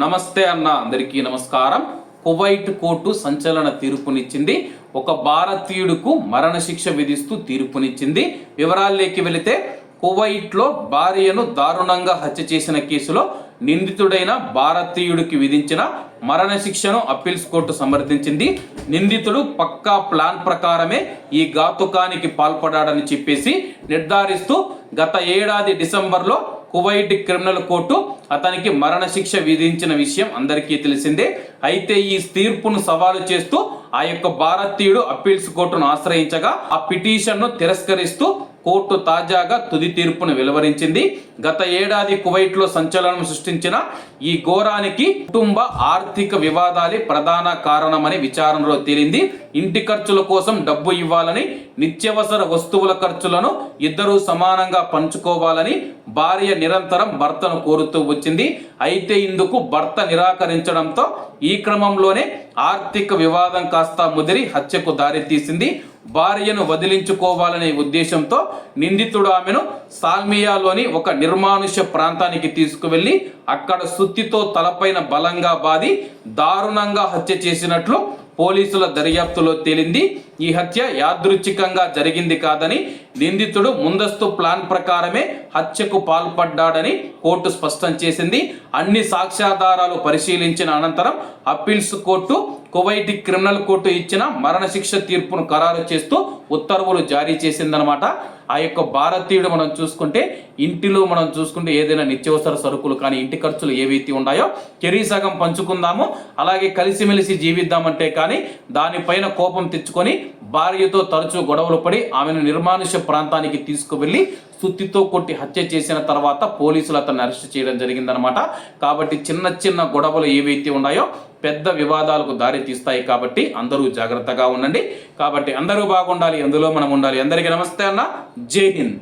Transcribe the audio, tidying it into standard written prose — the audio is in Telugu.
నమస్తే అన్న, అందరికీ నమస్కారం. కువైట్ కోర్టు సంచలన తీర్పునిచ్చింది. ఒక భారతీయుడుకు మరణశిక్ష విధిస్తూ తీర్పునిచ్చింది. వివరాల్లోకి వెళితే, కువైట్లో భార్యను దారుణంగా హత్య చేసిన కేసులో నిందితుడైన భారతీయుడికి విధించిన మరణశిక్షను అప్పీల్స్ కోర్టు సమర్థించింది. నిందితుడు పక్కా ప్లాన్ ప్రకారమే ఈ ఘాతుకానికి పాల్పడాడని చెప్పేసి నిర్ధారిస్తూ గత ఏడాది డిసెంబర్లో కువైట్ క్రిమినల్ కోర్టు అతనికి మరణశిక్ష విధించిన విషయం అందరికీ తెలిసిందే. అయితే ఈ తీర్పును సవాలు చేస్తూ ఆ యొక్క భారతీయుడు అప్పీల్స్ కోర్టును ఆశ్రయించగా ఆ పిటిషన్ను తిరస్కరిస్తూ కోర్టు తాజాగా తుది తీర్పును వెలువరించింది. గత ఏడాది కువైట్లో సంచలనం సృష్టించిన ఈ ఘోరానికి కుటుంబ ఆర్థిక వివాదాలే ప్రధాన కారణమని విచారణలో తేలింది. ఇంటి ఖర్చుల కోసం డబ్బు ఇవ్వాలని, నిత్యావసర వస్తువుల ఖర్చులను ఇద్దరూ సమానంగా పంచుకోవాలని భార్య నిరంతరం భర్తను కోరుతూ వచ్చింది. అయితే ఇందుకు భర్త నిరాకరించడంతో ఈ క్రమంలోనే ఆర్థిక వివాదం కాస్త ముదిరి హత్యకు దారితీసింది. భార్యను వదిలించుకోవాలనే ఉద్దేశంతో నిందితుడు ఆమెను సాల్మియాలోని ఒక నిర్మానుష్య ప్రాంతానికి తీసుకువెళ్లి అక్కడ సుత్తితో తలపైన బలంగా బాది దారుణంగా హత్య చేసినట్లు పోలీసుల దర్యాప్తులో తేలింది. ఈ హత్య యాదృచ్ఛికంగా జరిగింది కాదని, నిందితుడు ముందస్తు ప్లాన్ ప్రకారమే హత్యకు పాల్పడ్డాడని కోర్టు స్పష్టం చేసింది. అన్ని సాక్ష్యాధారాలు పరిశీలించిన అనంతరం appeals court Kuwait criminal court ఇచ్చిన మరణశిక్ష తీర్పును ఖరారు చేస్తూ ఉత్తర్వులు జారీ చేసిందనమాట. ఆ యొక్క భారతీయుడు మనం చూసుకుంటే ఏదైనా నిత్యావసర సరుకులు కానీ ఇంటి ఖర్చులు ఏవైతే ఉన్నాయో సగం పంచుకుందాము, అలాగే కలిసిమెలిసి జీవిద్దామంటే కానీ దానిపైన కోపం తెచ్చుకొని భార్యతో తరచూ గొడవలు పడి ఆమెను నిర్మానుష్య ప్రాంతానికి తీసుకువెళ్ళి సుత్తితో కొట్టి హత్య చేసిన తర్వాత పోలీసులు అతన్ని అరెస్ట్ చేయడం జరిగిందనమాట. కాబట్టి చిన్న చిన్న గొడవలు ఏవైతే ఉన్నాయో పెద్ద వివాదాలకు దారి తీస్తాయి. కాబట్టి అందరూ జాగ్రత్తగా ఉండండి. కాబట్టి అందరూ బాగుండాలి, అందులో మనం ఉండాలి. అందరికీ నమస్తే అన్న, జై హింద్.